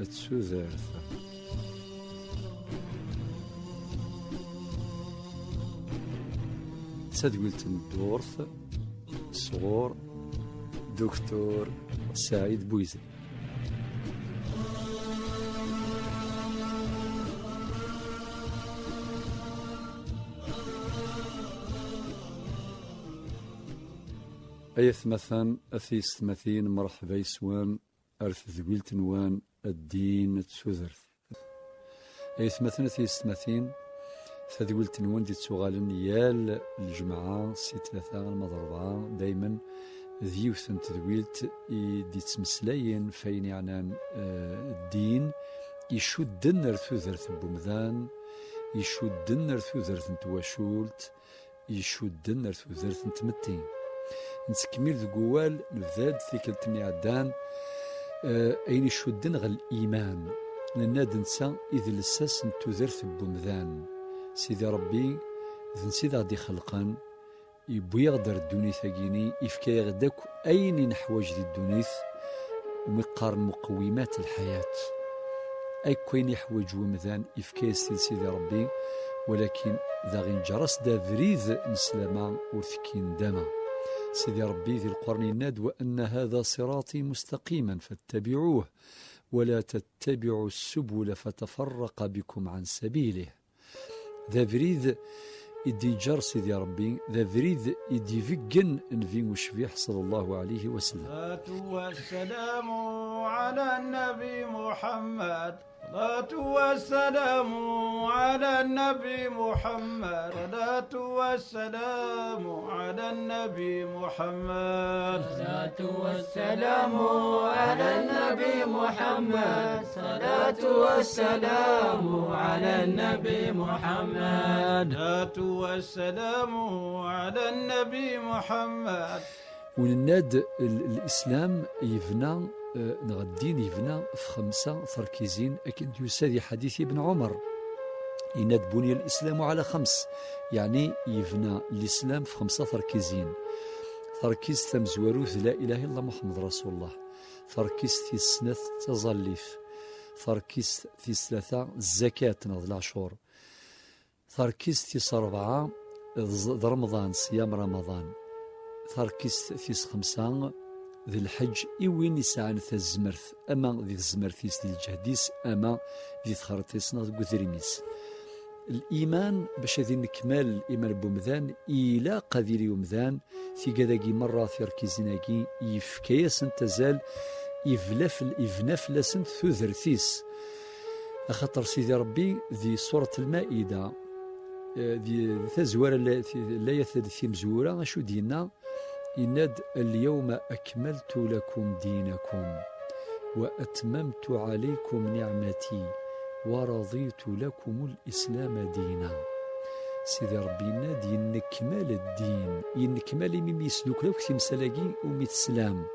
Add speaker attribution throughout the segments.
Speaker 1: تسوذرت تدويلة الدورث صغور دكتور سعيد بويزي. أيث مثلا أثيس مثين مرحبا يسوان أرث ذويلت نوان الدين تسوذرث. أيث مثلا أثيس مثين ثذويلت نوان دي تسوغالن يال الجمعة سي ثلاثة المضربة دايما ذيوثن تذويلت دي تمسلاين فين يعني الدين يشدن رثوذرث بومذان يشدن رثوذرث تواشولت يشدن رثوذرث تمتين نسكمل ذو قوال نفذاد ثيكلت ميعدان أين يشدن غل الإيمان لناد نسا إذ لساس نتوذرث بومذان سيدي ربي ذن سيدي غدي خلقان يبو يغدر الدوني ثاقيني يفكا يغداك أين نحواج دي الدونيث ومقارن مقومات الحياة أي كوين يحوج ومذان يفكا سيدي ربي ولكن ذا غين جرس دا فريد نسلما وثكين داما سيدي ربي ذي القرن الناد وأن هذا صراطي مستقيما فاتبعوه ولا تتبعوا السبل فتفرق بكم عن سبيله. ذا فريد إدي جر سيدي ربي ذا فريد إدي فقن نفي وشفيح صلى الله عليه وسلم.
Speaker 2: والسلام على النبي محمد صلاة والسلام على النبي محمد صلاة والسلام على النبي محمد
Speaker 3: صلاة والسلام على النبي محمد صلاة والسلام على النبي محمد
Speaker 2: صلاة والسلام على النبي محمد.
Speaker 1: ولناد الإسلام يفنى الدين يفنى في 5 تركيزين أكن يسادي حديث ابن عمر يناد بني الإسلام على 5 يعني يفنى الإسلام في 5 تركيزين. تركيز تمزوروث لا إله إلا محمد رسول الله، تركيز في السنة تظليف، تركيز في 3 الزكاة نض العشور، تركيز في 4 رمضان صيام رمضان، تركيز في 5 ذي الحج إوين يسعان الزمرث أما ذي الزمرثيس ذي الجهديس أما ذي تخرطيس نغ قذريميس. الإيمان باش ذي نكمال الإيمان بومذان إلا قذير يومذان في قداقي مرة في ركيزيناكي يفكيس تزال يفناف لسنت ثوذرثيس أخطر سيدي ربي ذي سورة المائدة ذي تزوار لا يثد في مزورة شو دينا إناد اليوم أكملت لكم دينكم وأتممت عليكم نعمتي ورضيت لكم الإسلام دينا. سيدي ربي ناد ينكمال الدين ينكمال ميم يسلوك لك في مسلاقي وميت السلام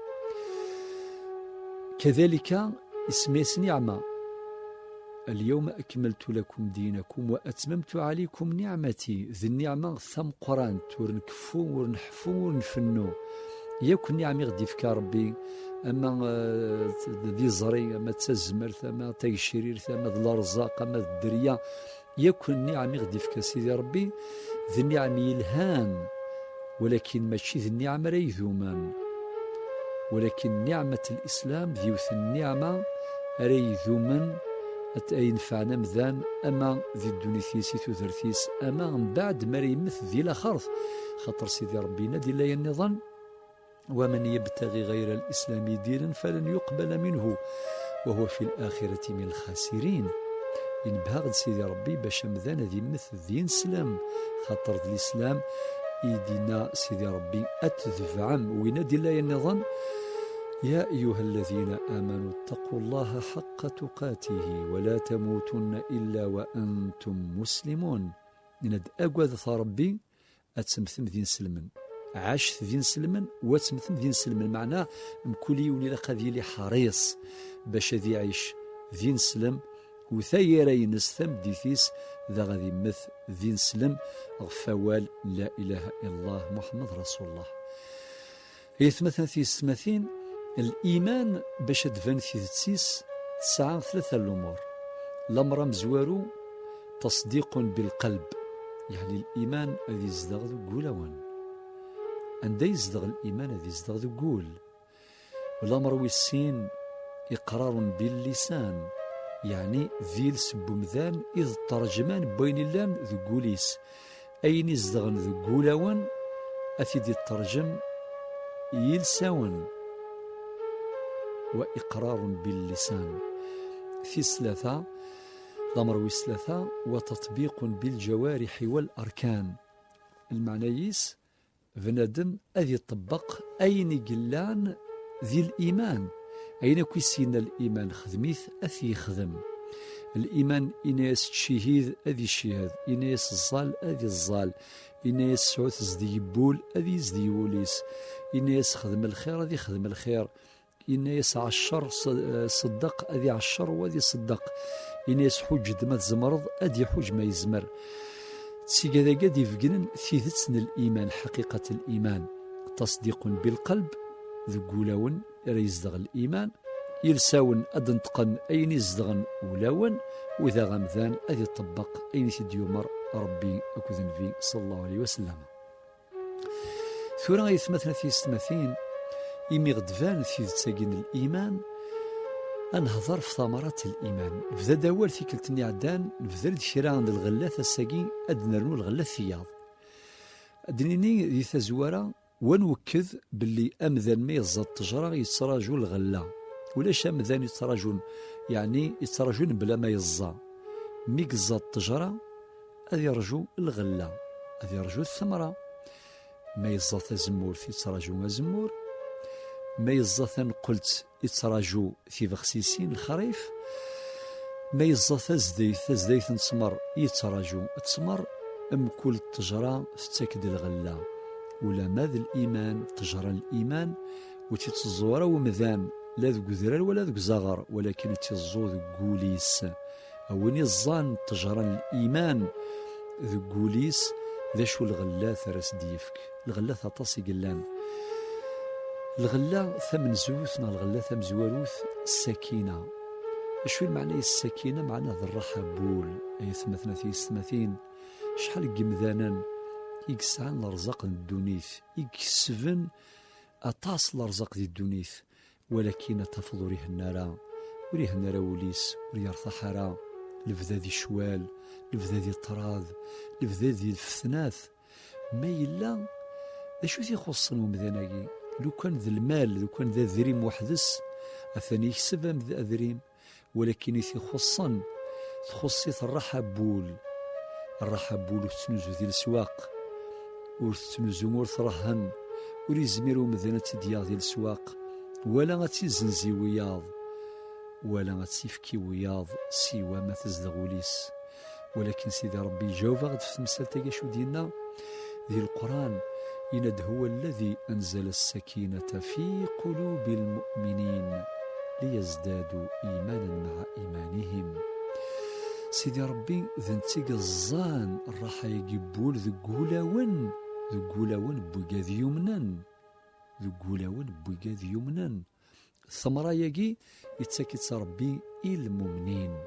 Speaker 1: كذلك اسميس نعمة اليوم أكملت لكم دينكم وأتممت عليكم نعمتي. ذي النعمة ثم قران ورنكفو ورنحفو ورنفنو ياكل نعمي غدي في ربي أما ذي زري أما تزمر أما تيشرير أما ذي الأرزاق أما الدريا ياكل نعمي غدي في سيدي ربي ذي النعم يلهان ولكن ماشي ذي النعم راه يذومان ولكن نعمة الإسلام ذيوث النعمة راه يذومن ينفعنا مذان أما ذي الدونيثيس ثوثرثيس أما من بعد ما يمث ذي الأخرث خاطر سيدي ربي نادي لا ينظن ومن يبتغي غير الإسلام دينا فلن يقبل منه وهو في الآخرة من الخاسرين. ينبهغ سيدي ربي باش مذان ذي مثل ذي سلام خاطر ذي الإسلام يدينا سيدي ربي أتذفعم وينادي لا ينظن يا أيها الذين آمنوا اتقوا الله حق تقاته ولا تموتن إلا وأنتم مسلمون. ند أقوى ربي أتسمثم ذين سلمن عاش ذين سلمن وتسمثم ذين سلمن معناه مكولي ولي لقى لي حريص باش ذي عيش ذين سلم وثير ينستم ديثيس ذا غادي مث ذين سلم غفوال لا إله إلا الله محمد رسول الله. يثمثن في السمثين الإيمان باش تفن في تسيس تسعة ثلاثة الأمور. الأمر مزوارو تصديق بالقلب، يعني الإيمان الذي يزدغ ذو قولوان، عند يزدغ الإيمان الذي يزدغ ذو قول. والأمر والسين إقرار باللسان، يعني ذيل سبمذان إذ ترجمان بين اللان ذو قوليس، أين يزدغن ذو قولوان أثيد الترجم يلساون. وإقرار باللسان في ثلاثة. الأمر والثلاثة وتطبيق بالجوارح والأركان، المعنيس بنادم أذي طبق أين قلان ذي الإيمان، أين كيسين الإيمان خدميث أثي خدم. الإيمان إناس تشهيد أذي الشهاد، إناس الظال أذي الظال، إناس سعوث زدي بول أذي زدي وليس، إناس خدم الخير أذي خدم الخير، إناس عشر صدق أذي عشر وأذي صدق، إناس حج ما تزمرض أذي حج ما يزمر. تسيقا ذا قد يفقنن ثيثتنا الإيمان، حقيقة الإيمان تصديق بالقلب ذو قولاون يزدغ الإيمان، يلساون أدنتقن أين يزدغن ولاون، وإذا غمذان أذي طبق أين تديومر ربي أكوذن في صلى الله عليه وسلم. ثورا يثمثنا في السماثين إمي غدفان في تساقين الإيمان، أنهضر في ثمرات الإيمان. بذا داول في كلتني عدان بذا الشراء عند الغلاث الساقين أدنرنو الغلاث ثياض أدنيني ذي ثزوارا ونوكذ باللي أمذان ما يزاد تجرى يتراجو الغلا، ولاش أمذان يتراجون يعني يتراجون بلا ما يزا، ميك زاد تجرى أذي يرجو الغلا، أذي يرجو الثمرة. ما يزاد الزمور في يتراجو الزمور، ما يزاد قلت يتراجو في بخسيسين الخريف، ما يزاد الزديث نتسمر يتراجو تسمر، أم كل تجرى تتاكد الغلا. ولا ماذا الإيمان تجرى الإيمان وتتزورا ومذان لا ذو ذرار ولا ذو زغر، ولكن تزو ذو قوليس. أوين الظان تجرى الإيمان ذو قوليس ذا شو الغلا ثرس ديفك. الغلا ثاطاسي قلان الغلا ثمن زوثنا، الغلا ثم زواروث السكينة. شو المعنى السكينة؟ معنى ذا الراحة بول أي ثمثنا في الثمثين. شحال قمذانا يكسعن الرزق الدونيث، يكسفن أطاس الرزق دي الدونيث، ولكن تفضل ريه النار وريه النار وليس وريه ارتحارا لفذا ذي شوال، لفذا ذي الطراذ، لفذا ذي الفثناث. ما يلا ذا شو ذي خصن ومذاناكي، لو كان ذا المال، لو كان ذا ذريم وحدس أثاني يكسب ذا ذريم، ولكن يثي خصن تخصيت الراحة بول، الراحة بول وتنزو ذي السواق وتنزو مور ثرهن وريزميرو مذانة ديال ذي السواق، ولا غتيزنزي وياض ولا غتيفكي وياض سوى ما تزدغوليس. ولكن سيدي ربي جاوب غد في تمثال شو ديالنا ذي القرآن، إند هو الذي أنزل السكينة في قلوب المؤمنين ليزدادوا إيمانا مع إيمانهم. سيدي ربي ذنتيق الظان الراحة يجيبول ذو قولاون بوقاذ يمنن، ذو قولاون بوقاذ يمنن. الثمرة يجي يتساكت ربي المؤمنين.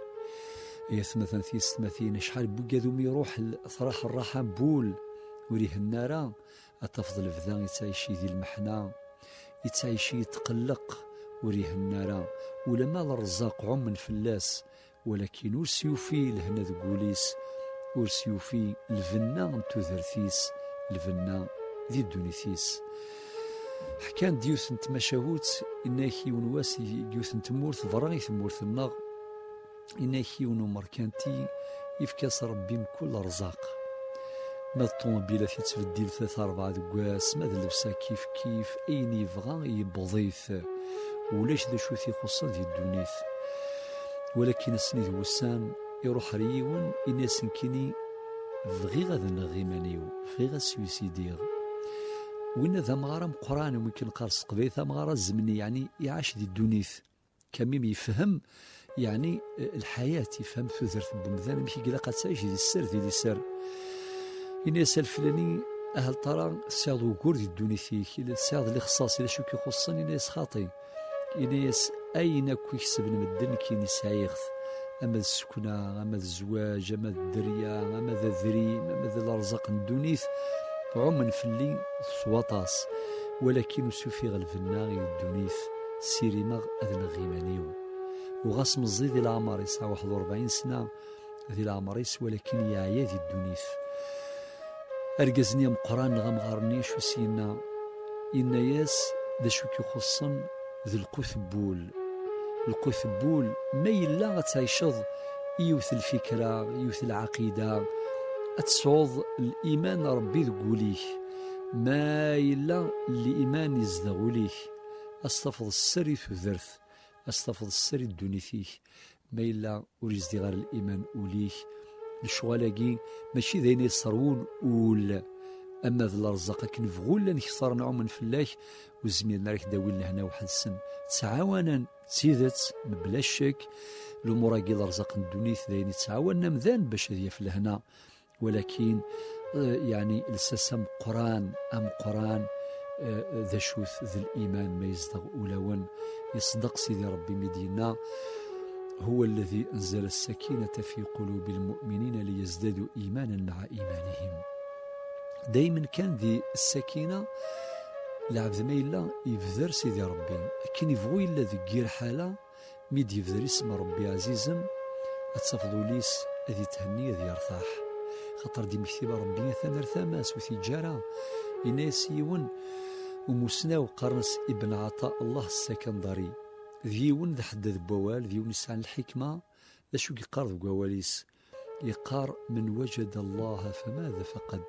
Speaker 1: مثلا في الثمثين شحال بوقاذو ميروح ثراح الراحة بول وريه النار أتفضل فذا يتعيشي ذي المحنة، يتعيشي يتقلق وريه النار، ولما الرزاق عم فلاس، ولكن ورسيوفي لهنا ذقوليس، ورسيوفي الفنا انتو ذرثيس، الفنا ذي الدونيثيس. حكان ديوث نتمشاوت إناكي ونواسي ديوث نتمورث ضراغي ثمورث النغ، إناكي ونمركانتي يفكاس ربي من كل رزاق. ما الطوموبيلة تتبدل 3-4 دقواس، ما اللبسة كيف أين يبغى يبضيث، ولاش ذا شو تيخصن ذي الدونيث. ولكن السنيد وسان يروح ريون إناس كيني بغي غادا نغيمانيو بغي غا سويسيديغ، وإن ذا مغارة مقران وممكن قارس قبيل ذا مغارة الزمني، يعني يعاش ذي الدونيث كميم يفهم يعني الحياة، يفهم ثوثرت بمذان مشي قلا قد تعيش ذي السر ذي السر. إناس الفلاني أهل طرا ساعدو وقور ذي الدونيثيك، ساعد اللي خصاصي لا شو كيخصني إناس خاطي، إناس أين كيكسب المدن كي نسايغث أما السكنة أما الزواج أما الدرية أما الذريم أما الأرزاق الدونيث عمن فلي سواطاس ولكن سوفي غلفنا غير الدونيث سيري مغ أذن غيمانيو وغاس مزيد ديال العمر يسعى 41 سنة ديال العمر ولكن يعيا ذي الدونيث أرجزني مقران غمغارني شو سينا إن ياس دا شو كيخصن ذي القثبول ما يلا غتعيشض يوث الفكرة يوث العقيدة أتصعد الإيمان ربي ذقوليه ما يلا الإيمان يزدغوليه أستفض السر في ذرث أستفض السر الدونيثيه ما يلا وريزدي غير الإيمان أوليه الشغالاكي ماشي ذين يصرون أول أما ذا الرزاق كنفغول لان يخسر نعوم من فلاح وزميلنا ريح داوين لهنا واحد السن تعاونا تسيدت بلا شك الأمور كي الرزاق الدونيث ذين تعاوننا مذان باش هي في لهنا ولكن يعني الساسم قران ذا شوث ذا الإيمان ما يصدق أولاون يصدق سيدي ربي مدينة هو الذي أنزل السكينة في قلوب المؤمنين ليزدادوا إيمانا مع إيمانهم دايما كان ذي السكينة العبد ما إلا يفذر سيدي ربي كان يفغو إلا ذي حالة ميد يفذر اسم ربي عزيزا أتصفضوا ليس أذي تهني ذي يرتاح خاطر دي مكتب ربي ثمر ثماس وثجارة إناس يون ومسنا قرنس ابن عطاء الله السكندري ذيون ذا حدد بوال ذيون يسعى الحكمة ذا شو يقار ذو قواليس يقار من وجد الله فماذا فقد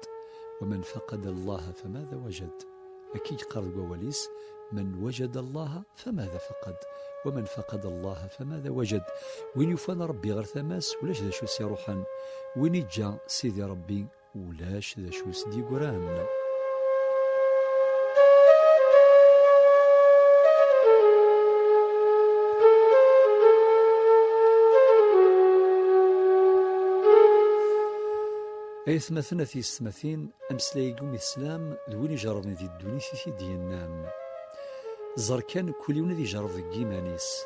Speaker 1: ومن فقد الله فماذا وجد أكيد يقار ذو قواليس من وجد الله فماذا فقد ومن فقد الله فماذا وجد وين يفان ربي غير ثماس ولاش ذا شو سيروحا وين يجا سيدي ربي ولاش ذا شو سيدي قران أيث مثلنا في السماثين أمسلايقوم الإسلام ذوين يجربنا ذي الدوني في ديالنا زر كان كل يوم ذي جرب ذي جيمانيس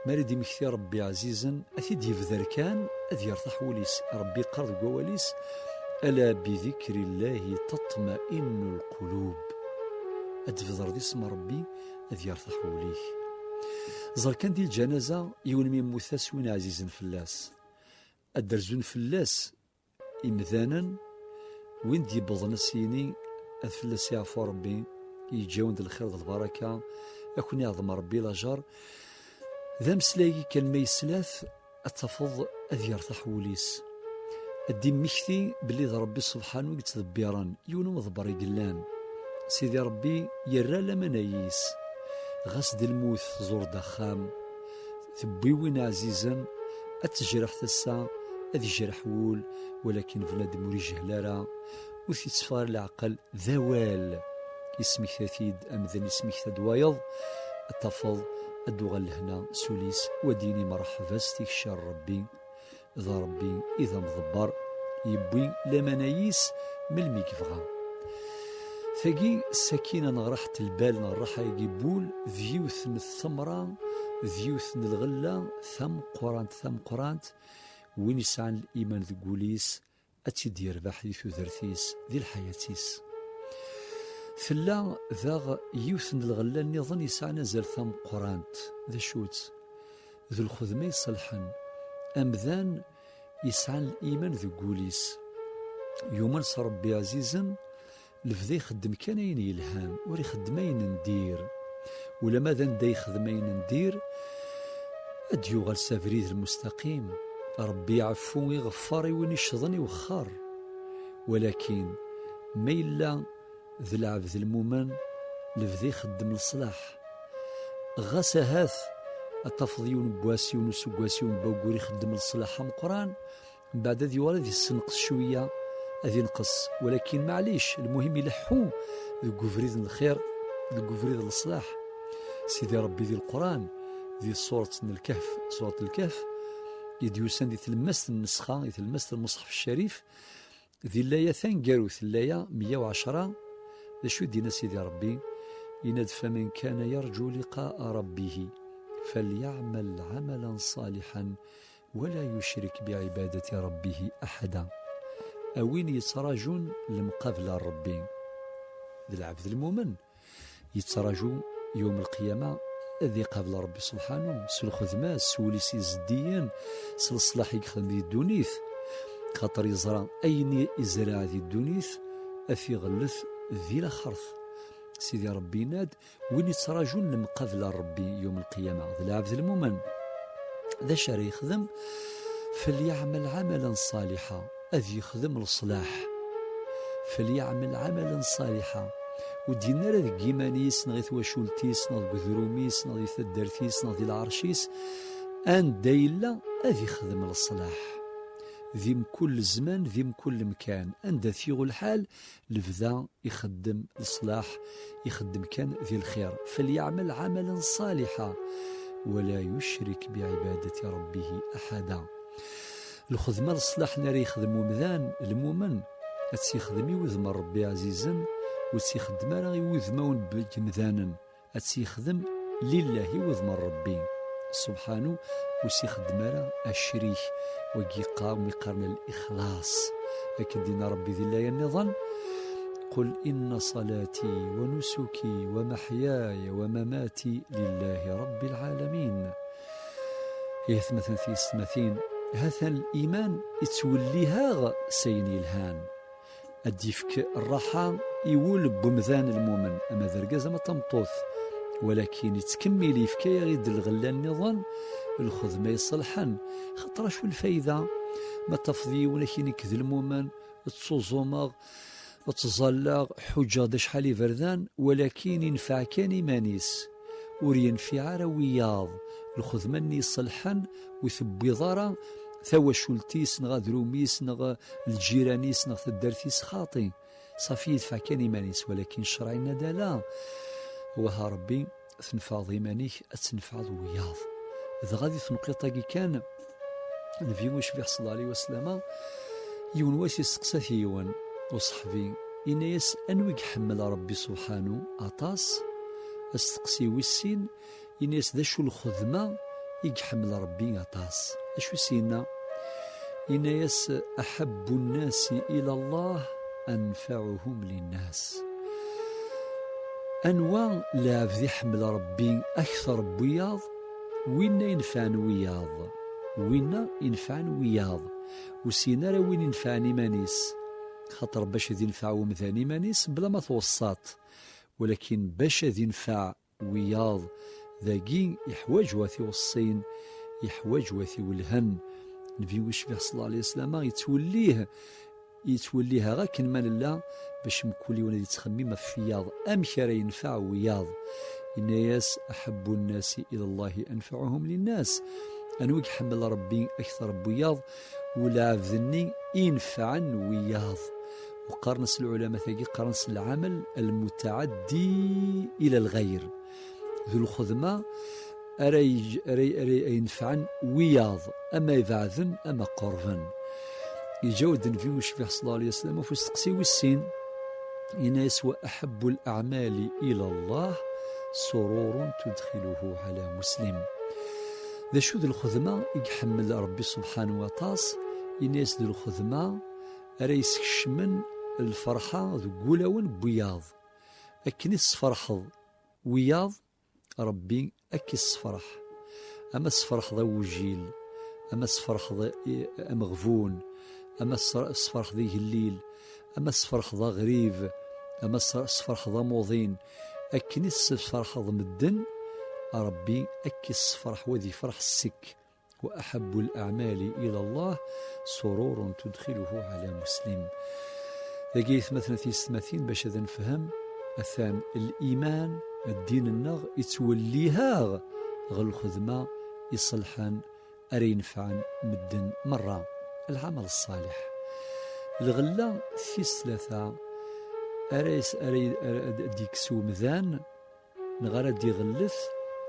Speaker 1: مالدي مكثي ربي عزيزا أثيد يفذر كان أذ يرتاح وليس ربي قرض قواليس ألا بذكر الله تطمئن القلوب أتفذر ذي اسم ربي أذ يرتاح وليه زر كان دي الجنازة يونمي موثاس وين عزيزا فلاس الدرزون فلاس إمذانا وين دي بضنا سيني أثلس يعفو ربي يجاون ذا الخير ذا البركة أكون يعظم ربي لاجار ذا مسلاقي كان ما يسلاث أتفض أذ يرتاح وليس أدي مكثي باللي ذا ربي سبحانه يتدبيران يونو مضبر يقلان سيدي ربي يرى لما نايس غسد الموت زور دخام ثبي وين عزيزا أتجرح تسا أذي جرح وول ولكن فلاد موري جهلارا وثي تصفار العقل ذوال اسمك ثاثيد أمذن اسمك ثدوايض التفض الدوغل هنا سوليس وديني مرحبا استكشار ربي ذا ربي إذا مضبر يبوي لمنايس من الميكفغا ثقي السكينة نغرحة البال نغرحة يقبول ذيوث من الثمرة ذيوث من الغلة ثم قرانت وين يسعى الإيمان ذي قوليس أتشد يربح ذي ثوثرثيس ذي الحياتيس ثلا ذا يوثن الغلة نظن يسعى نزل ثم قرانت ذا شوت ذو الخذمي يصلحن أمذان يسعى الإيمان ذي قوليس يوما ربي عزيزا لفذا يخدم كان يلهام وري خدمين ندير ولما ذا ندا يخدمين ندير أديو غال سافريد المستقيم ربي يعفو ويغفر وين يشظني وخار ولكن ما إلا ذي العبد المؤمن لفذي يخدم الصلاح غاسا هاث التفضيون بواسيون وسقواسيون باوكوري يخدم الصلاح مقران بعد ذي ورد يسنقص شوية هذي نقص ولكن معليش المهم يلحو ذي قفريد الخير ذي قفريد الصلاح سيدي ربي ذي القرآن ذي سورة الكهف يديوسان دي تلمست النسخة يتلمست المصحف الشريف ذي اللاية ثاني ذي اللاية 110 ذا شو دينا سيدي ربي يناد فمن كان يرجو لقاء ربه فليعمل عملا صالحا ولا يشرك بعبادة ربه أحدا. أوين يتراجون لمقابل ربي العبد المؤمن يتراجو يوم القيامة ذي قبل ربي سبحانه سل خدمة سوليسي زديا سل صلاح يخدم ذي الدونيث خاطر يزرع أين يزرع ذي الدونيث أفي غلث ذي لخرث سيدي ربي ناد وين يتراجون لمقابل ربي يوم القيامة العبد المؤمن ذا شري يخدم فليعمل عملا صالحا أذ يخدم الصلاح فليعمل عملا صالحا ودينا راه ذك إيمانيس نغي تواشولتيس نغي قذروميس نغي ثدرتيس نغي العرشيس أن دايلا أذ يخدم الصلاح ذيم كل زمان ذيم كل مكان أن ثيغ الحال لبدا يخدم الصلاح يخدم كان ذي الخير فليعمل عملا صالحا ولا يشرك بعبادة ربه أحدا. الخدمة الصلاح ناري يخدم مذان المؤمن أتسيخدم يوذم ربي عزيزا وتسيخدم راه يوذمون بجمذانا أتسيخدم لله يوذم ربي سبحانه وسيخدم راه الشريك ويقام ويقارن الإخلاص لكن دينا ربي ذي الله النظام قل إن صلاتي ونسكي ومحياي ومماتي لله رب العالمين. هي مثلا في السماثين هذا الإيمان يتوليها سيني الهان أديفك الراحة يول بمذان المؤمن أما ذرقاز ما تمطوث ولكن يتكمل يفكي غيد الغلان النظام الخدمة يصلحا خاطر شو الفايدة ما تفضي ولكن يكذ المؤمن تصوزومغ تظلغ حجة دا شحال يفردان ولكن ينفع كان إيمانيس ورينفع روياض الخدمة ني صلحا ويثبي ضارا ثوا شولتيس نغا دروميس نغا الجيرانيس نغا الدرتيس خاطي صافي يدفع كان إيمانيس ولكن شرعنا دا لا وها ربي تنفع ضيمانيك تنفع وياض إذا غادي تنقيطا كان النبي واش بيحصل عليه وسلامة يون واش يسقسا يوان وصحبي إن يس أنو يحمل ربي سبحانه أطاس استقسي ويسين إن يس ذا شو الخدمة يحمل ربي أطاس أشو سينا إن يس أحب الناس إلى الله أنفعهم للناس أنواع لا ذي حمل ربي أكثر بياض وين ينفعن وياض وين ينفعن وياض وسينا وين ينفعني مانيس خاطر باش ذي ينفع ومثاني مانيس بلا ما توسط ولكن باش ذي ينفع وياض ذاقي يحواج واثي والصين يحواج واثي والهن نبي وش فيه صلى الله عليه وسلم يتوليها غا كن مال الله باش مكولي ولا يتخمم في ياض أم كرا ينفع وياض إن ياس أحب الناس إلى الله أنفعهم للناس أنوك حمل ربي أكثر بياض ولا ذني ينفعا وياض وقرنس العلماء ثقي قرنس العمل المتعدي إلى الغير ذو الخدمة أري ينفعا وياض أما يبعثن أما قرفا يجاود النبي وش فيه صلى الله عليه وسلم وفي السقسي والسين إن يسوى أحب الأعمال إلى الله سرور تدخله على مسلم. ذا شو ذو الخدمة يحمل ربي سبحانه وتعالى إن يس ذو الخدمة أريس كشمن الفرحة ذو قولون بياض أكنس فرحض وياض ربي أكس فرح أما الصفرح ذا وجيل أما الصفرح ذا مغفون أما الصفرح ذي الليل أما الصفرح ذا غريب أما الصفرح ذا موضين أكنس الصفرح ذا مدن ربي أكس فرح وذي فرح السك وأحب الأعمال إلى الله سرور تدخله على مسلم. لقيت مثلا في السماثين باش هذا نفهم أثان الإيمان الدين النغ يتوليها غل الخدمة يصلحان أري ينفعن مدن مرة. العمل الصالح الغلة في ثلاثة أري ديكسو مذان نغارة دي غلث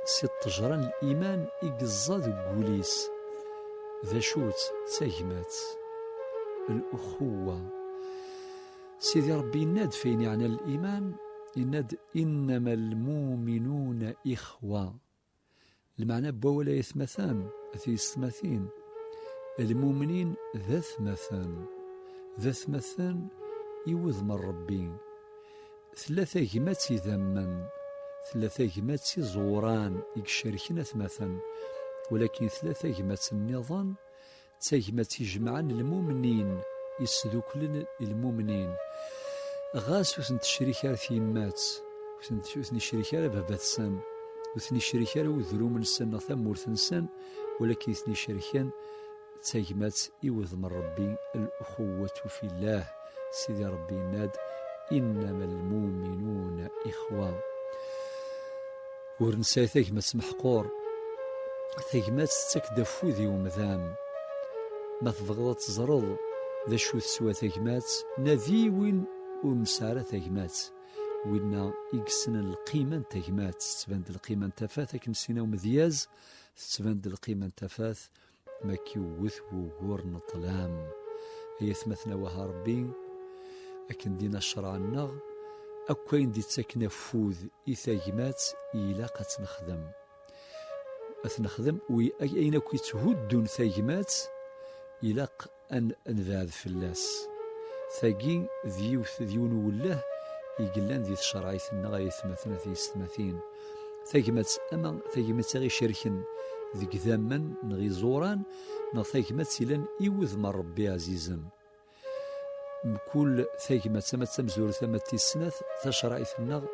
Speaker 1: سي طجران الإيمان إقزاد قوليس ذا شوت تاجمات الأخوة سيدي ربي يناد فين يعني الإيمان يناد إنما المؤمنون إخوة المعنى بولا يثمثان في الثمثين المؤمنين ذا ثمثان يوذ من ربي ثلاثة جمات ذمن ثلاثة جمات زوران يكشاركنا ثمثا ولكن ثلاثة جمات النظام تجمات يجمعان المؤمنين يسدوكلن المؤمنين غاس وثنت الشريكة في مات وثني الشريكة بابات السن وثني الشريكة وذرو من السن ثمورث السن ولكن ثني الشريكان تجمات يوذ من ربي الأخوة في الله سيدي ربي ناد إنما المؤمنون إخوة ورنساي تجمات محقور تجمات تكدفو ذي ومذان ما تبغض تزرض ذا شو تسوى تجمات نذي وين ونسارة تجمات وين يقسن القيمة تجمات تبند القيمة تفاث كنسينا ومذياز تبند القيمة تفاث ما كيوث وغور نطلام هي ثمثنا وها ربي أكن دينا الشرع النغ أكوين دي تسكن فوذ إثاجمات إلاقة نخدم أثنخدم وأين كي تهدون ثاجمات إلاق أن أنذاذ في اللاس ثاقي ذيون وله يقلان ذي الشرعيث النغاية ثمثنا ذي الثمثين ثاجمات أما ثاجمات غي شركن ذي قذاما نغي زوران ثاجمات سيلان إيوذ من ربي عزيزا كل ثاجمات ثمت تمزور ثمت تسنث تشرعيث النغ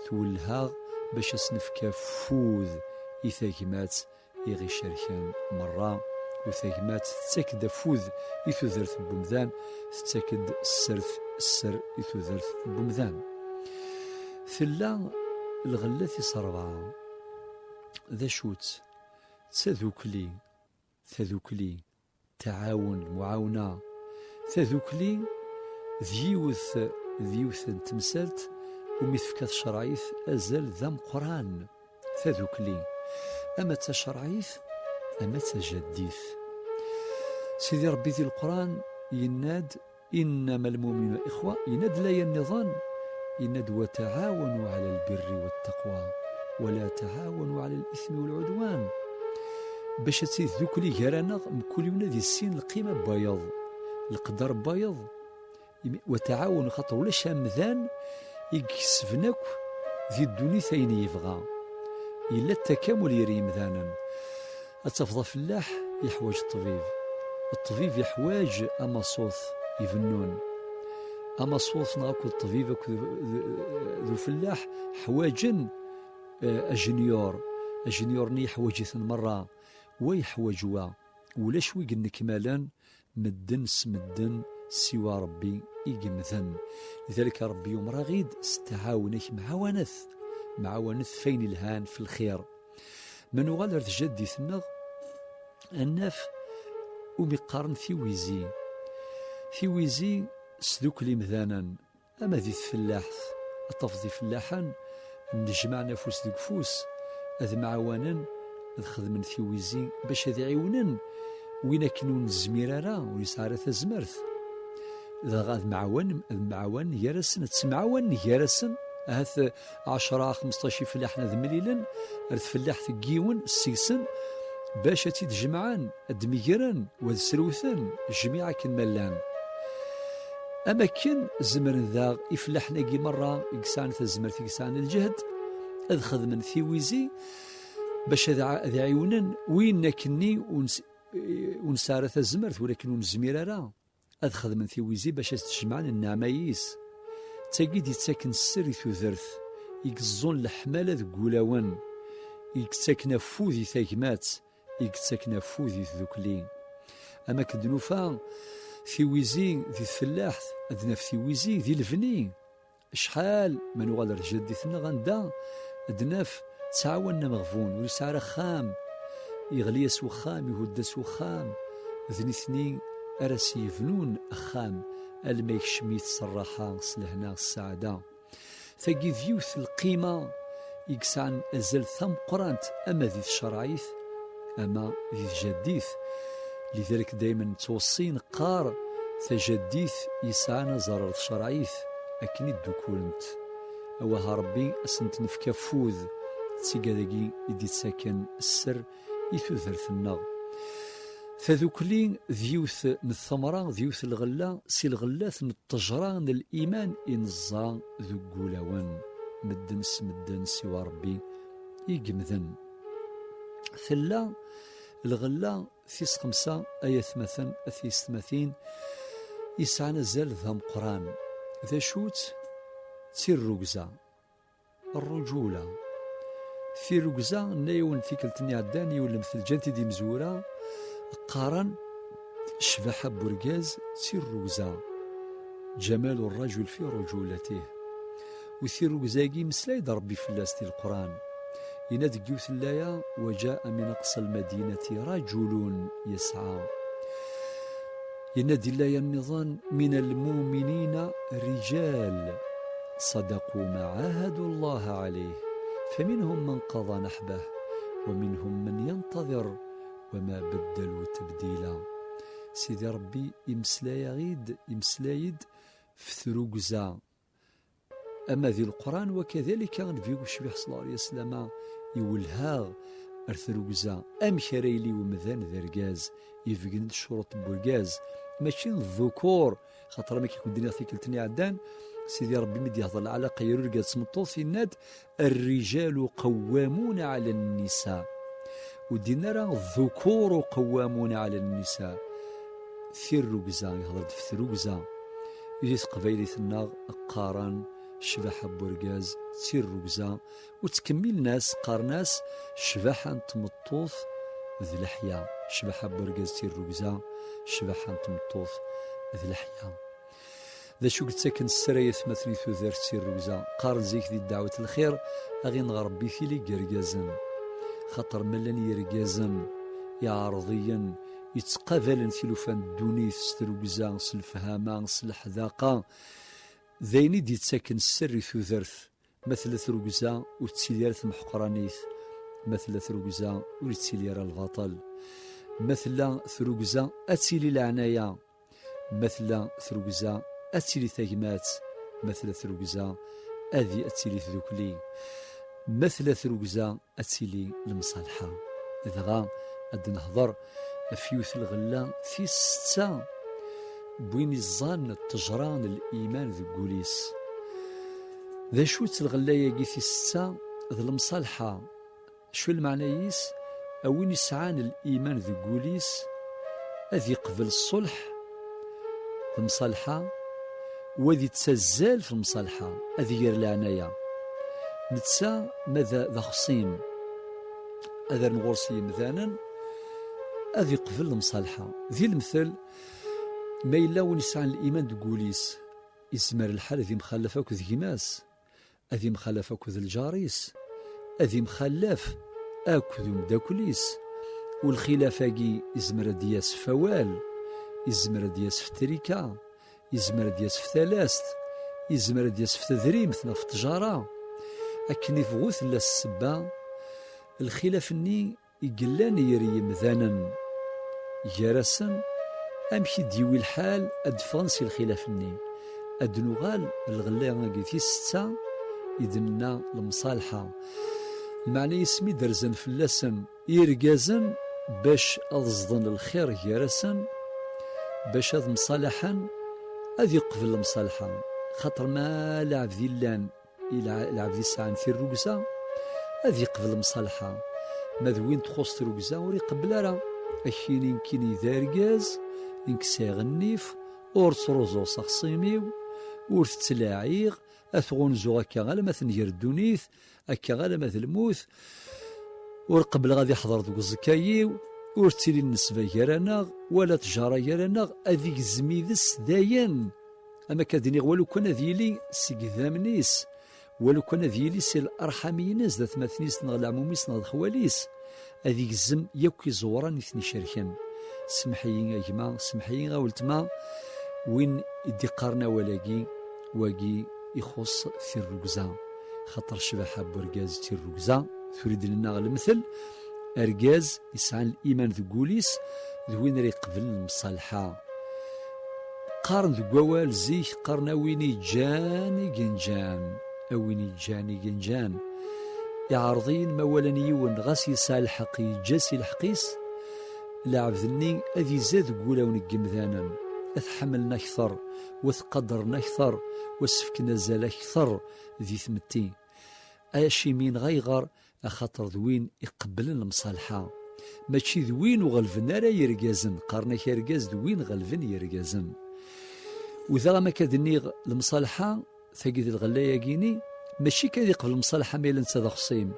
Speaker 1: تولها باش اسنفكا فوذ إثاجمات يغي شركان مرة وثاجمات تتاكد فوذ إثوذرث بمذان تتاكد السر إثوذرث بمذان ثلا الغلة صربعة ذا شوت تذوكلي تعاون معاونة تذوكلي ذيوث تمسالت ومثفكات شرعيث أزل ذم قرآن تذوكلي أما تشرعيث أما تجديث سيدي ربي ذي القرآن يناد إنما المؤمنون إخوة يناد لا النظام يناد وتعاونوا على البر والتقوى ولا تعاونوا على الإثم والعدوان باش تذوك لي جرانا مكل ينادي السين القيمة بيض القدر بيض وتعاونوا خاطر ولا شامذان يكسفناك ذي الدنيا ثين يبغى إلا التكامل يريم ذانا التفضى فلاح يحوج الطبيب يحواج أما صوت يفنون أما صوت ناكل الطبيب ذو فلاح حواجن أجنيور ني حواجث مرة ويحوجوا ولا شوي نكمالا مدن سوى ربي يجمذن لذلك ربي يوم راغيد استعاونك معاونث فين الهان في الخير من غادر تجدي ثنغ الناف ومقارن في ويزي سدوك لي مذانا أما ذي الفلاح الطفضي فلاحا نجمع نفوس ذيك فوس أذ معاوانا أذ خدمن في ويزي باش هذي عيونن وين كنون الزميرارا ويسعر تزمرث إذا غاد معاون يارسن تسمعون يارسن هاث 10-15 فلاح ذ مليلا أرث فلاح ثقيون السيسن باش تجمعان الدميجران والسروثن جميع كنملان أما كن زمرن ذا يفلحنا كي مرة يقسان تزمرت يقسان الجهد أذ خدمن ثيويزي باش ذا عيونن وين كني ونسارة الزمرت ولكن ونزميرا أذ خدمن ثيويزي باش تجمعان النعمايس تاقيد يتساكن السر ثوذرث يقزون الحمالة ذو قولاوان يتساكن فوذي ثاقمات يتساكن فوذي ذوكلين أما كدنوفا في ويزي ذي الفلاح أذنا في ويزي ذي الفني شحال من وغادر جديثنا غندا أدناف تعاوننا مغفون ويسعر خام يغلي سو خام يهد سو خام ذني ثني أرسي يفنون أخام الميك شميت صراحة سلهنا السعادة ثقي ذيوث القيمة يقسعن أزل ثم قرانت أما ذي الشرعيث أما ذي الجديث لذلك دائما توصين قار تجديث يسعنا زرر الشرعيث أكني الدكولنت أوها ربي أسنت نفكا فوذ تسيقاذاكي يدي تساكن السر يثوثرث النغ فذوكلي ذيوث من الثمرة ذيوث الغلة سي الغلات من التجرة من الإيمان إنزا ذو قولاوان مدن سوى ربي يقمذن ثلا الغلة ثيس 5 آية 8 أثيس 30 يسعى زال ذا قران ذا شوت تير رقزة الرجولة في رقزة نايون ثيكلتني عداني ولا مثل جانتي دي مزورة قارن شبح برقاز تير رقزة جمال الرجل في رجولته وثير رقزاقي مسلايد ربي في اللاستي القرآن ينادي جيوث اللايا وجاء من أقصى المدينة رجل يسعى ينادي اللايا النظام من المؤمنين رجال صدقوا ما عاهدوا الله عليه فمنهم من قضى نحبه ومنهم من ينتظر وما بدلوا تبديلا سيدي ربي يمسلايد في ثروقزا أما ذي القرآن وكذلك غنبيو الشبيح صلى الله عليه وسلم يولها ارثروقزا أم خريلي ومذان ذرقاز يفقند الشروط بورقاز ماشي الذكور خاطر ما كيكون الدنيا ثيكلتني عدان سيدي ربي مدي يهضر على قيرو رقاد سمطوط يناد الرجال قوامون على النساء ودينا راه الذكور قوامون على النساء ثير رقزا يهضر في ثروقزا يجي قبيلي الناغ قارن شباحة بورقاز تير رقزا وتكمل ناس قارناس شباحة تمطوث ذي الحياة شباحة بورقاز تير رقزا شباحة تمطوث ذي الحياة ذا شو قلت ساكن السرايا ثمثني ثوذار تير رقزا قارن زيك ذي الدعوة الخير أغين غربي ثيلي قرقازن خاطر ملاني يرقازن يعرضيا يتقابلن ثلوفان الدونيث سترقزا سلفهاما سلحذاقا ذايني دي تساكن السر ثوذرث مثل ثروقزا وتسيليارث محقرانيث مثل ثروقزا وتسيليار الباطل مثل ثروقزا أتسيلي العناية مثل ثروقزا أتسيلي ثاقمات مثل ثروقزا أذي أتسيلي ذوكلي مثل ثروقزا أتسيلي المصالحة إذا غا أد نهضر أفيوث الغلا في 6 بوين الظن التجران الإيمان ذو قوليس ذا شو تلغلايا قيثي 6 ذا المصالحة شو المعنييس أوين يسعان الإيمان ذو قوليس أذي قبل الصلح المصالحة وذي تسزال في المصالحة أذي ير العناية نتسا ماذا ذا خصيم أذا نغرسي مثلا أذي قبل المصالحة ذي المثل ما إلا ونسعى الإيمان دقوليس يسمر الحال ذي مخلفك ذي ماس أذي مخلفك ذي الجاريس أذي مخلف أكذ مداكوليس والخلافاقي يزمر دياس فوال يزمر دياس في تريكا يزمر دياس في ثلاث يزمر دياس في تذريم في تجارة أكني فغوث لا السبا الخلافني يقلاني يري مذانا جرسا أمشي ديوي الحال أدفانسي الخلافني أدنوغال الغلا قيثي 6 يدنا المصالحة المعنى يسمي درزن في اللسن يرقازن باش أضزدن الخير جرسا باش أذ مصالحا أذي قبل المصالحة خاطر ما لعب ذي اللان لعب ذي ساعة في الرقزة أذي قبل المصالحة ماذوين تخص رقزة وري قبل راه أكيني كيني ذارقاز إنكساغ النيف أور تروزو سخصيميو أور تتلاعيغ أثغونزو هكا غالا ما تنجر الدونيث هكا غالا ما الموث أور قبل غادي يحضر دوك الزكايو أور تيلي النسبة يراناغ ولا تجارة يراناغ أذيك الزميدس داين أما كادني ولو كان ذيلي سيقذامنيس ولو كان ذيلي سي الأرحامينيس ذات مثنيس نغ العموميس نغ الخواليس أذيك الزم يوكي زوران يثني شركن سمحيين يا جماعة سمحيين غاولتما وين يدي قارنا ولاقي واقي يخص في الرقزة خاطر شباحة برقاز في الرقزة تريد لنا المثل أرقاز يسعى الإيمان ذو قوليس ذوين ري قبل المصالحة قارن ذو قوال زيك قارن أويني جاني جنجان أويني جاني جنجان يعرضين مولا يون غاس يسعى الحق يجاسي الحقيس لعبذني أذي زاد قولا ونقم ذانا أتحملنا أكثر وتقدرنا أكثر وسفكنا زال أكثر ذي ثمتي أشي مين غيغر أخاطر ذوين يقبل المصالحة ماشي ذوين وغلفن راه يرقازن قارنا يرقاز ذوين غلفن يرقازن وإذا ما كادني المصالحة ثقيد الغلاية كيني ماشي كان يقبل المصالحة ميلا نتا خصيم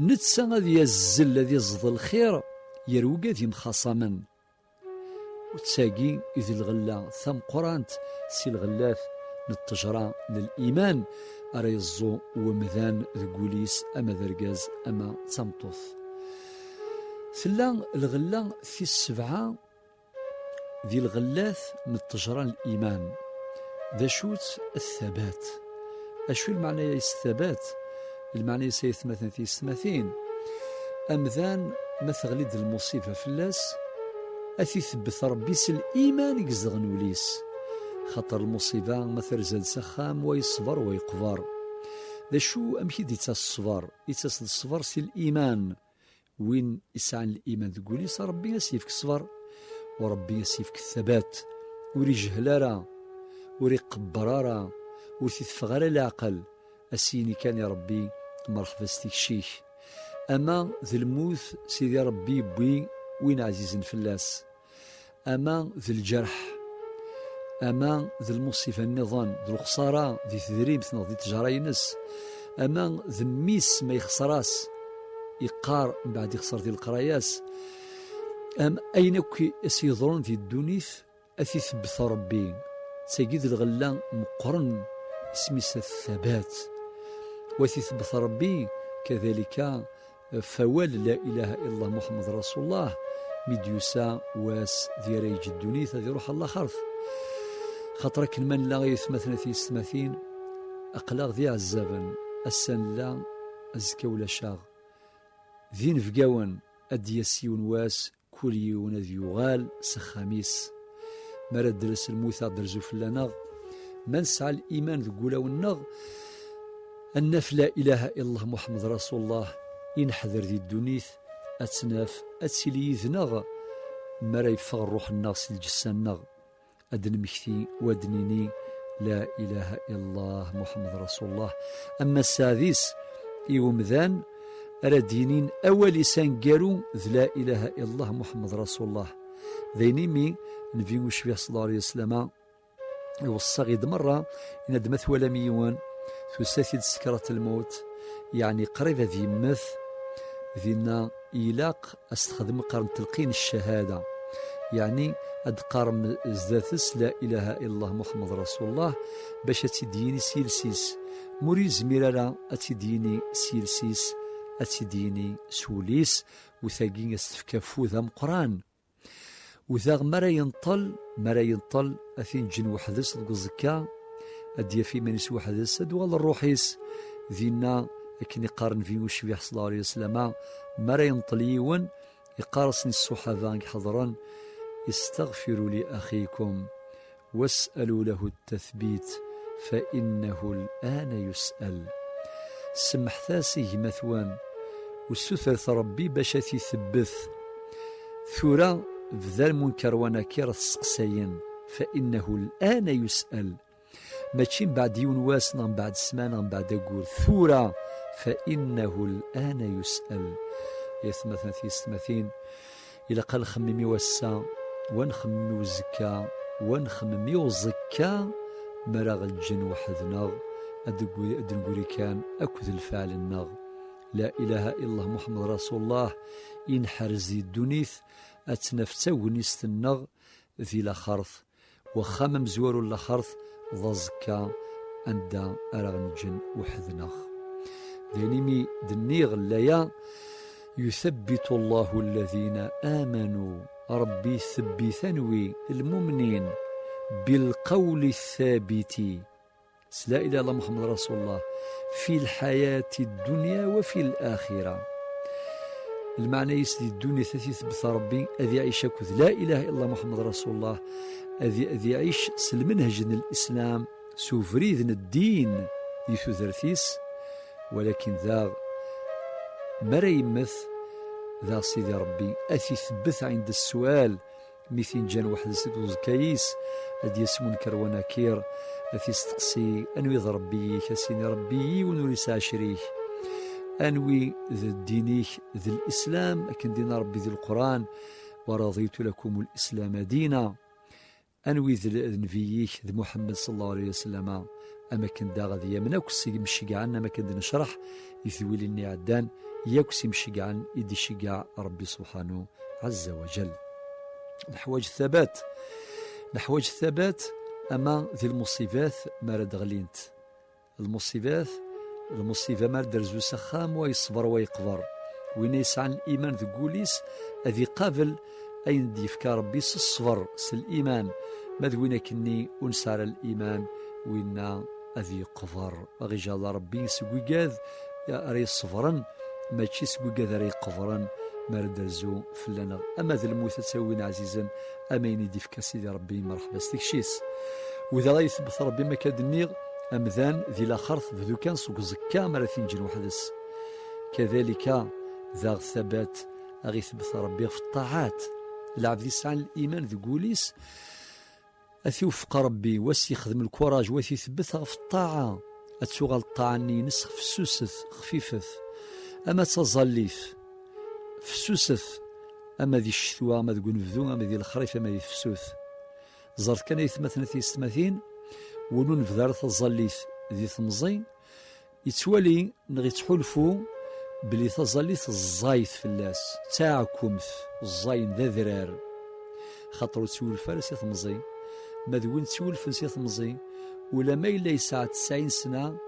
Speaker 1: نتسا غادي يزل الذي يزض الخير يروقا ذي مخاصما وتساقي إذ الغلا ثم قرانت سي الغلاث للتجرى للإيمان أرى يزو ومذان ذقوليس أما ذرقاز أما تمطوث ثلا الغلا في السبعة ذي الغلاث من التجرى للإيمان ذا شوت الثبات أشو المعنى الثبات المعنى سيثمثن في الثمثين أمذان مثغليد المصيبة فلاس أثي ثبت ربيس الإيمان يقزغن وليس خطر المصيبة مثل زاد سخام ويصبر ويقبر ذا شو أمكي ديتا الصبر يتصل الصبر سي الإيمان وين يسعى الإيمان تقولي ربي يسيفك الصبر وربي يسيفك الثبات وري جهلارا وري قبرارا وري تفغر العقل أسيني كان يا ربي مرحبا ستيكشيش أما ذي الموت سيدي ربي بوي وين عزيز فلاس أما ذي الجرح أما ذي المصيبة النظام ذي الخسارة ذي تدريب ذي تجارينس أما ذي الميس ما يخسراس يقار من بعد يخسر ذي القراياس أم أين كي يسيضرون ذي الدونيث أثي ثبت ربي سيجد الغلا مقرن اسميس الثبات وثي ثبت ربي كذلك فوال لا إله إلا الله محمد رسول الله ميديوسا واس ذي ريج الدونيث ذي روح الله خرف خاطرك من لا يثمثنا في السماثين أقلاغ ذي عزابا السن لا أزكى ولا شاغ ذي نفقاون أديسيون واس كوليون ذي يغال سخاميس مرد درس الموثى درزو فلانغ من سعى الإيمان ذي قولا والنغ النف لا إله إلا الله محمد رسول الله ينحذر ذي الدونيث أتناف أتسيلي ذنغ مرا يفغ الروح الناس الجسان نغ أدن مكثي ودنيني لا إله إلا الله محمد رسول الله أما السادس يوم ذان أردينين أول لسان قالوا لا إله إلا الله محمد رسول الله ذيني مي نبي مشبه صلى الله عليه وسلم والصغيد مرة إن دمث ولا ميوان ثلاثة سكرة الموت يعني قريبة ذي مث ذينا إلاق أستخدم قرن تلقين الشهادة يعني أدقار زداثس لا إله إلا الله محمد رسول الله باش أتديني سيلسيس مريز ميرالا أتديني سيلسيس أتديني سوليس وثاقين استفكافو ذا مقران وذا مرا ينطل أثين جن وحدس القزكا أديا في منيس وحدس أدوال الروحيس ذينا لكن يقارن في وشبيه صلى الله عليه وسلم مرا ينطليون يقارسني الصحابة حضرا استغفروا لأخيكم واسألوا له التثبيت فإنه الآن يسأل سمح ثاسيه مثوان والسثر ربي باش تثبث ثورا بذا المنكر ونكير السقسيين فإنه الآن يسأل ماشي بعد يون واسنا بعد سمانة بعد أقول ثورا فإنه الآن يسأل يثمثن في الثمثين إلى قال خممي وسا ونخممي وزكا ونخممي وزكا مراغ الجن وحدناغ أدنقولي كان أكد الفعل الناغ لا إله إلا الله محمد رسول الله ينحرزي الدنيث أتنفتا ونيست النغ ذي لخرث وخمم زوار لخرث ضزكا عند أراغ الجن وحدناغ ذنمي دنيغ الليا يثبت الله الذين آمنوا ربي ثبتنوي المؤمنين بالقول الثابت لا إله إلا الله محمد رسول الله في الحياة الدنيا وفي الآخرة المعنى يسدي الدنيا تثبت ربي أذي يعيش كذ لا إله إلا الله محمد رسول الله أذي يعيش سلمنهج الإسلام سوفريذن الدين يثوثرثيس ولكن ذا مرا يمث ذا سيدي ربي أثي ثبت عند السؤال ميثين جان واحد سيد كايس أدي يسمون كروانا كير أثي استقسي أنوي ذا ربي كسيني ربي ونوري ساشريك أنوي ذا دينيك ذا الإسلام أكن دين ربي ذي القرآن ورضيت لكم الإسلام دينا أنوي ذا نبيك ذا محمد صلى الله عليه وسلم أما كن دا غادي يمنا كسي مشي عنا ما كن نشرح يثوي لي عدان ياكسي مشي عن يدي شقع ربي سبحانه عز وجل. نحوج الثبات أما ذي المصيبات ما رد غلينت المصيبة ما درزو سخام ويصبر ويقبر وين يسعى الإيمان ذي قوليس أذي قابل أين ديفكا ربي الصبر الإيمان ماذوين كني أنسار الإيمان وإن أذي قفر أغيجا الله ربي سقوقاذ يا أري صفرا ما تشي سقوقاذ أري قفرا ما ردرزو فلنا أما ذا الموت تسوين عزيزا أما ينديف كسيدي ربي مرحبا ستكشيس وإذا لا يثبت ربي ما كادنيغ أمذان ذي لاخرث بذو كان سوق زكا مرثين جن وحدس كذلك ذا الثبات أغي ثبت ربي في الطاعات العبد يسعى الإيمان ذي قوليس أثي وفق ربي واسي يخدم الكوراج واسي يثبتها في الطاعة أتسوغ الطاعة ني نسخ فسوسث خفيفث أما تظليث فسوسث أما ذي الشتوى أما ذي قنفذو أما ذي الخريف أما ذي فسوث زرت كان يثمثنا في ستماثين ونون في دارة الظليث ذي ثمزي يتوالي نغي تحولفو بلي تظليث الزايث في اللاس تاع كومث الزاين ذا ذرار خاطرو تسول فارس يثمزي مذوين تسول فارس يثمزي ولا ما إلا يساعد 90 سنة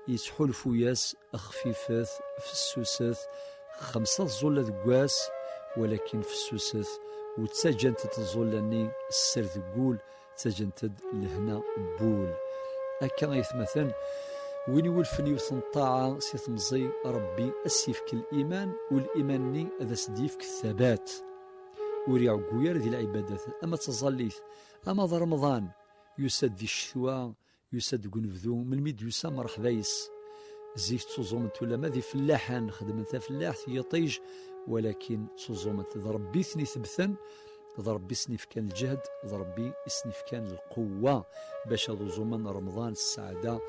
Speaker 1: يتحولفو ياس خفيفث في السوسث 5 زولة ذكواس ولكن في السوسث وتسجنت الزولاني السر ذقول تسجنت لهنا بول أكا غيثمثلا وين يولفني وثنطاعة سيثمزي ربي أسيفك الإيمان والإيماني هذا سديفك الثبات وريع قوير ذي العبادات أما تظليث أما ذا رمضان يسد ذي الشتوى يسد قنفذو من ميد يسام مرحبايس زيك تزومت ولا ما ذي فلاحان خدمت فلاح يطيج ولكن تزومت ذا ربي ثني ثبثا ذا ربي سنيف كان الجهد ذا ربي سنيف كان القوة باش هذو زومن رمضان السعادة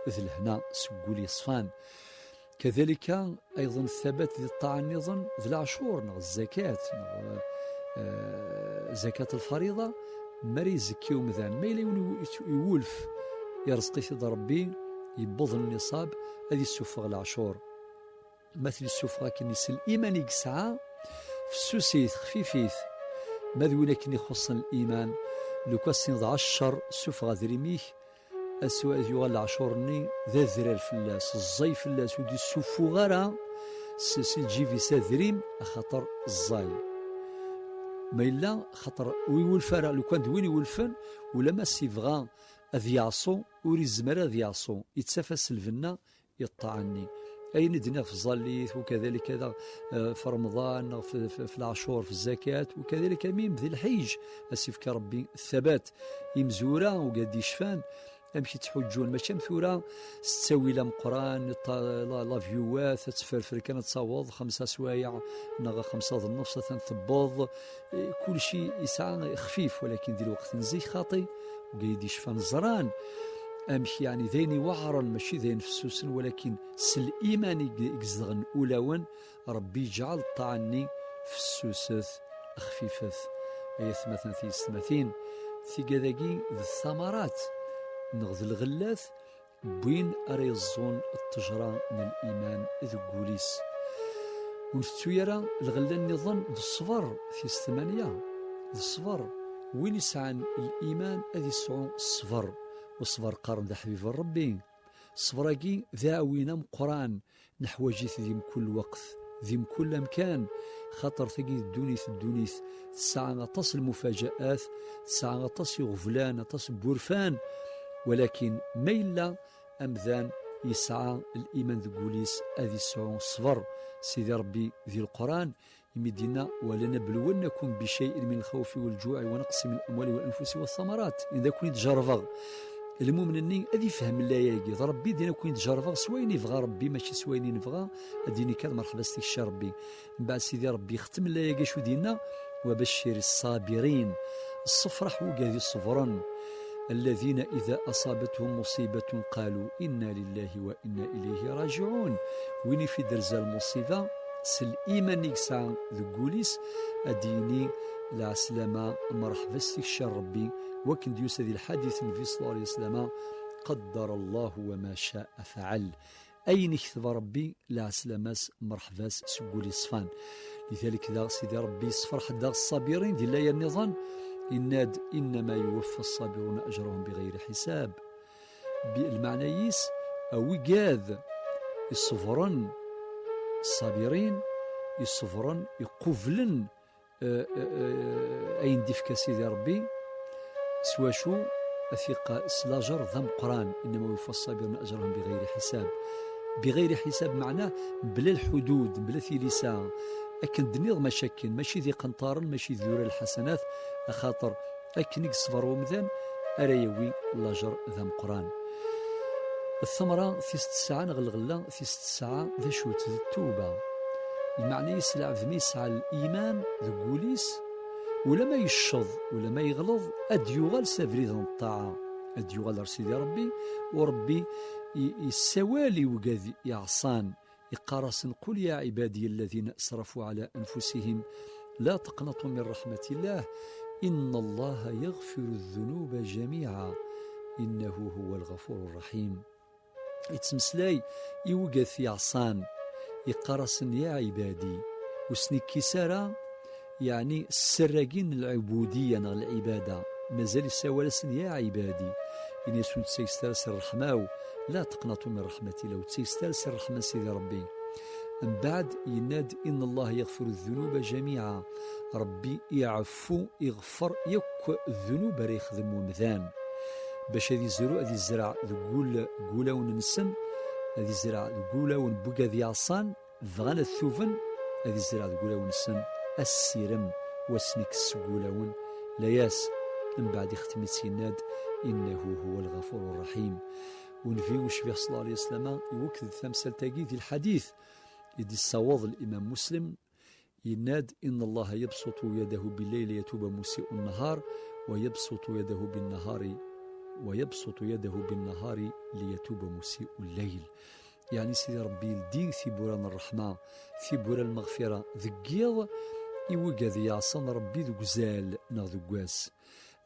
Speaker 1: ذي الهنا سقولي صفان كذلك أيضا الثبات ذي الطاعة نظن ذي العشور نغ الزكاة زكاة الفريضة مري زكيو مذان ما إلا يولف يرزقي ذا ربي يبض النصاب هذه السفغ العشور مثل السفغ كنيس الإيمان يقسعى في السوسيث خفيفيث ماذا ولكن يخص الإيمان لو كاسين ضع 10 سفغ ذريميك أسوأ يغال العشورني ذا ذرار فلاس الزاي فلاس ودي السفغارة سيل جيفيسا ذريم خطر الزاي ما إلا خطر ويولفان لو كان دوين يولفن ولا ما سيفغا أذ يعصو وري الزمرة أذ يعصو يتسافس الفنا يطعني أين ندنا في الظليث وكذلك كذا في رمضان في العاشور في الزكاة وكذلك ميم ذي الحيج أسيفك ربي الثبات يمزورا وقاد يشفان أمشي تحجون ماشي مثورا تسوي لهم قران لا فيوات تفرفر كانت تصوض 5 سوايع نغا 5 ذ النص تنثبوض كل شيء يسعى خفيف ولكن ذي الوقت نزي خاطي وقايد يشفان الزران أمشي يعني ذيني وعرا ماشي ذين فسوسن ولكن سل إيماني يقزغن أولاون ربي جعل طعني في السوسث خفيفث مثلا في الثماثين في كذاكي ذي الثمرات نغذ الغلاث بين أريزون التجرى من الإيمان إذ قوليس ونفتو يرى الغلا النظام ذي الصفر في 8 ذي الصفر وين يسعى الإيمان أذي يسعون الصفر والصفر قارن ذا حبيب ربي الصفراكي ذا وينام قرآن نحوجيث ذي كل وقت ذي كل مكان خاطر ثقي الدونيث ساعة تصل المفاجآت ساعة تصل غفلان تصل بورفان ولكن ميلا أمذان يسعى الإيمان ذي قوليس أذي يسعون الصفر سيدي ربي ذي القرآن يمدينا ولنبلونكم بشيء من الخوف والجوع ونقص من الأموال والأنفس والثمرات إذا كنت جرفغ المؤمن اني ادي يفهم لا ياكي ربي دينا كوين تجربه سوين يبغى ربي ماشي سوين نبغى اديني كان مرحبا ستيك ربي من بعد سيدي ربي يختم لا ياكي شو دينا وبشر الصابرين الصفرح وقاذي الصفرن الذين إذا أصابتهم مصيبة قالوا إنا لله وإنا إليه راجعون وين في درز المصيبة سل إيمان يكسع ذقوليس أديني لا سلامة مرحبا ستيك ربي وكن ديوس هذه الحديث النبي صلى الله عليه وسلم قدر الله وما شاء فعل أين يكتب ربي لا سلاماس مرحباس سقولي صفان لذلك ذا سيدي ربي صفرح دا الصابرين دي لا النظام إناد إنما يوفى الصابرون أجرهم بغير حساب بالمعنى يس أو قاذ الصفرن الصابرين الصفرن يقفلن أين ديفك سيدي ربي سوا شو أثيق سلاجر ذم قران إنما يوفى الصابرون أجرهم بغير حساب بغير حساب معناه بلا الحدود بلا ثلثاء أكن دنيض مشاكل ماشي ذي قنطار ماشي ذي الحسنات أخاطر أكن يصفر ومذان أريوي لاجر ذم قران الثمرة في 6 ساعة نغلغلا في 6 ساعة ذا شوت التوبة المعنى يسلع ذمي يسعى الإيمان ذو قوليس ولا ما يشض ولا ما يغلظ أديوغال سافريد الطاعة أديوغال رسيدي ربي وربي يسوالي وقاذي يعصان يقارس قل يا عبادي الذين أسرفوا على أنفسهم لا تقنطوا من رحمة الله إن الله يغفر الذنوب جميعا إنه هو الغفور الرحيم يتمسلاي يوقف يعصان يقارس يا عبادي وسني كسارة يعني السراقين العبودية العبادة مازال يساولسن يا عبادي إن يسون تسيسترس الرحمة لا تقنطوا من رحمة الله وتسيسترس الرحمة سيدي ربي من بعد يناد إن الله يغفر الذنوب جميعا ربي يعفو يغفر يك الذنوب ريخ ذم مذان باش هذه الزرع هذه الزرع قولا وننسن هذه الزرع قولا ونبقى ذي عصان فغانا الثوفن هذه الزرع قولا ونسن السيرم وسنك السقولا لياس من بعد يختم سيناد إنه هو الغفور الرحيم ونفي وشفيه صلى الله عليه وسلم يوكد ثمثال تاقيد الحديث يدي الصواض الإمام مسلم يناد إن الله يبسط يده بالليل يتوب مسيء النهار ويبسط يده بالنهار ليتوب مسيء الليل يعني سيدي ربي الدين ثبوران الرحمة ثبوران المغفرة ذقيض يوقع ذي عصان ربي ذو قزال نغذو قواس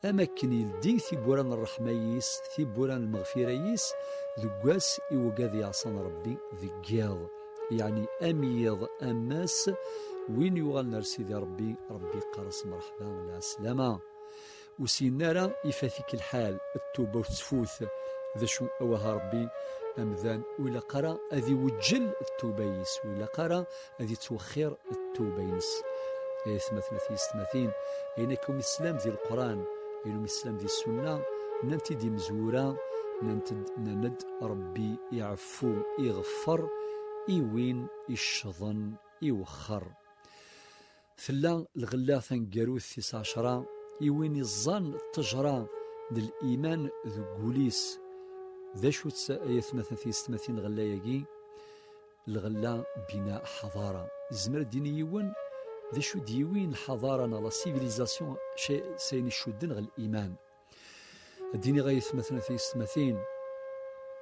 Speaker 1: أما كني الدين ثبوران الرحمة يس ثبوران المغفرة يس ذو قواس يوقع ذي عصان ربي ذقيض يعني أميض أماس وين يغالنا سيدي ربي قرص مرحبا ولا سلامة وسينارا يفاثيك الحال التوبة وتفوث ذا شو أوها ربي أمذان وإلا قرا أذي وجل التوبيس وإلا قرا أذي توخير التوبينس ثمثنا ثمثين أينكم الإسلام ذي القرآن أينكم الإسلام ذي السنة ننتي دي مزورة نند ربي يعفو يغفر إيوين يشظن يوخر ثلا الغلا ثنقاروث 19 إيوين الظن التجرى للإيمان ذو قوليس ذا شو يثمثن في 30 غلا يجي الغلا بناء حضارة الزمر الدينيون ذا شو ديوين الحضارة لا سيفيليزاسيون شيء سين الشدن غل الإيمان الديني غايث مثلا في 30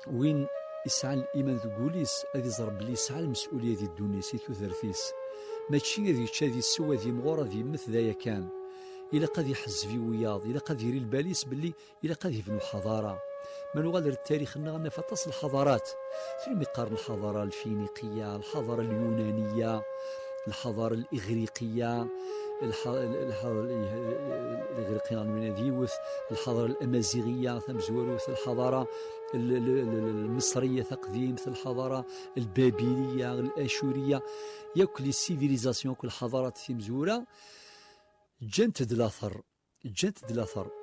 Speaker 1: وين يسعى الإيمان ذو قوليس هذه ضرب لي يسعى المسؤولية ذي الدنيا سيتو ثرثيس ماشي ذي تشادي السوا ذي مغورة ذي مثل ذايا كان إلا قد يحز في وياض إلا قد يري الباليس باللي إلا قد يبنوا حضارة من غادر التاريخ غنى فتصل الحضارات ثم يقارن الحضارة الفينيقية الحضارة اليونانية الحضارة الإغريقية الإغريقية من ديوث الحضارة الأمازيغية ثم زوروث الحضارة المصرية تقديم الحضارة البابلية الآشورية ياكل السيفيليزاسيون كل حضارات في مزورة جنت دلاثر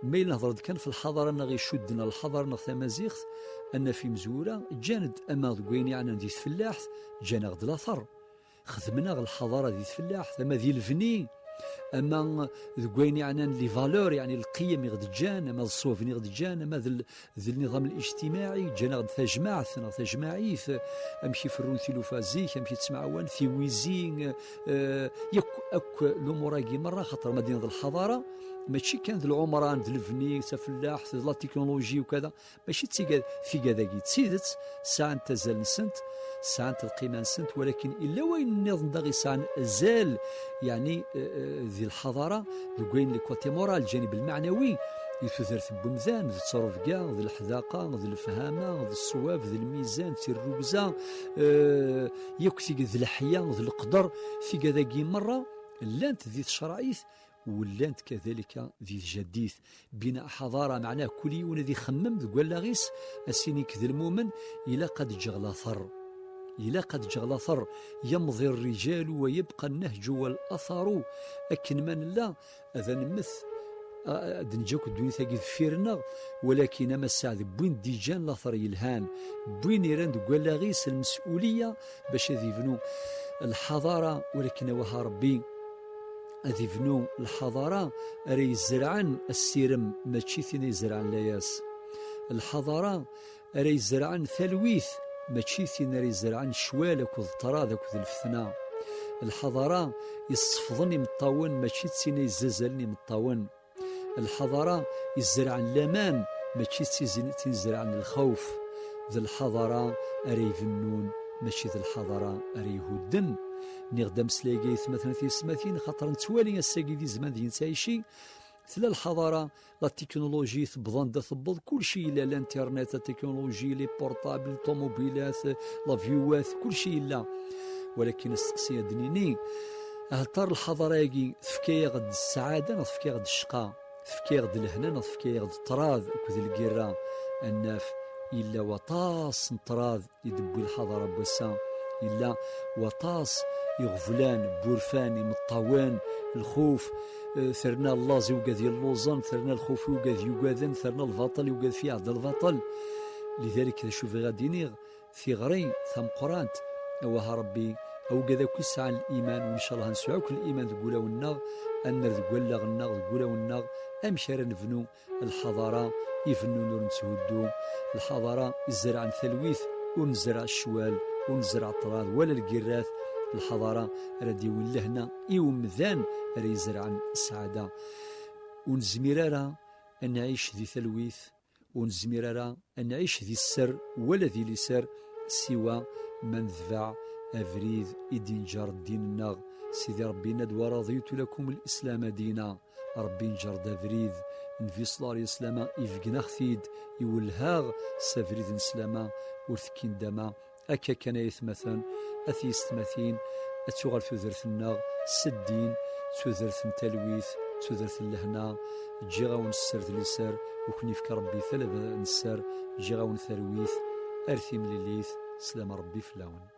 Speaker 1: ما نهضر كان في الحضاره نغي شدنا الحضاره نغ مزيغ ان في مزوره جاند اما ذوين يعني ندي فلاح جانا غد لاثر خدمنا الحضاره دي فلاح ثم ذي الفني اما ذكوين يعني لي فالور يعني القيم يغد جان، اما الصوفين يغد جان، اما ذي النظام الاجتماعي جانا غد تجمع تجمعيث امشي في الرون ثيلوفازيك امشي تسمع وان في ويزين يك اك الامور مره خاطر مدينه الحضاره ماشي كان ذي العمران ذي الفني سفلاح ذي لا تكنولوجي وكذا، ماشي تسيقى في كذا تسيدت ساعة تزال نسنت ساعة القيمة نسنت، ولكن إلا وين النظام داغي ساعة زال يعني ذي الحضارة ذوين لي كوتي مورال الجانب المعنوي يثثر بمذان ذي التصرف كاع ذي الحذاقة ذي الفهامة ذي الصواب ذي الميزان ذي الركزة يكثي ذي الحياة ذي القدر في كذا مرة لانت ذي الشرعيث ولانت كذلك ذي الجديث بناء حضارة معناه كل يوم ذي خمم ذقول لاغيس السينيك ذي المؤمن إلى قد جغل ثر إلى قد جغل ثر يمضي الرجال ويبقى النهج والأثر أكن من لا أذا نمث دنجاك الدنيا ثاقي فيرنا، ولكن أما السعد بوين ديجان لاثر يلهان بوين يران ذقول لاغيس المسؤولية باش ذي بنو الحضارة، ولكن وها ربي أذي بنو الحضارة أري يزرعن السيرم ماشي ثين يزرعن لاياس، الحضارة أري يزرعن ثلويث ماشي ثين أري يزرعن شوالك وذطراذك وذي الفتنة، الحضارة يصفضني مطاون ماشي ثين يززلني مطاون، الحضارة يزرعن لامان ماشي ثين يزرعن الخوف، ذي الحضارة أري يفنون ماشي ذي الحضارة أري يهدن. نخدم سلاقيث مثلا في السماثين خاطر نتوالي الساقي دي زمان دي نتايشي ثلا الحضارة لا تكنولوجي ثبضان دا ثبض كل شيء إلا الانترنت التكنولوجي لي بورطابل الطوموبيلات لافيوات كل شيء إلا، ولكن السقسية دنيني هل ترى الحضارة يجي تفكيا غد السعادة تفكيا غد الشقاء تفكيا غد الهنا تفكيا غد الطراذ كذا القراء الناف إلا وطاس نطراذ يدبي الحضارة بوسا إلا وطاس يغفلان بورفان مطوان الخوف ثرنا اللازي وقاذ اللوزان ثرنا الخوف وقاذ يقاذن ثرنا الباطل وقاذ في عهد الباطل، لذلك شوف غادي في غري ثم قرانت وها ربي او كذا كيس عن الايمان، وان شاء الله نسعوك الايمان تقول والنغ ان تقول لغنا تقول والنغ امشي نفنو الحضاره يفنو نور نسودو الحضاره يزرع عن ثلويث ونزرع الشوال ونزرع الطراذ ولا القراث، الحضارة ردي ولهنا إيومذان راه يزرع عن السعادة، ونزميرارا أن نعيش ذي ثلويث ونزميرارا أن نعيش ذي السر ولا ذي لسر سوى من ذبع أفريد إدينجار الدين النغ سيدي ربي ندوى رضيت لكم الإسلام دينا ربي نجر دافريد نفي صلى الله عليه وسلم يفقنا خثيد يولهاغ سافريد نسلامة ورثكين داما أكا كان يثمثن أثيست مثين أتوغل ثوذرث النغ سدين ثوذرث تلويث ثوذرث اللهنا جيغاون السر ذليسر وكنيفك ربي ثلث نسر جيغاون ثرويث أرثي مليليث سلام ربي فلاون.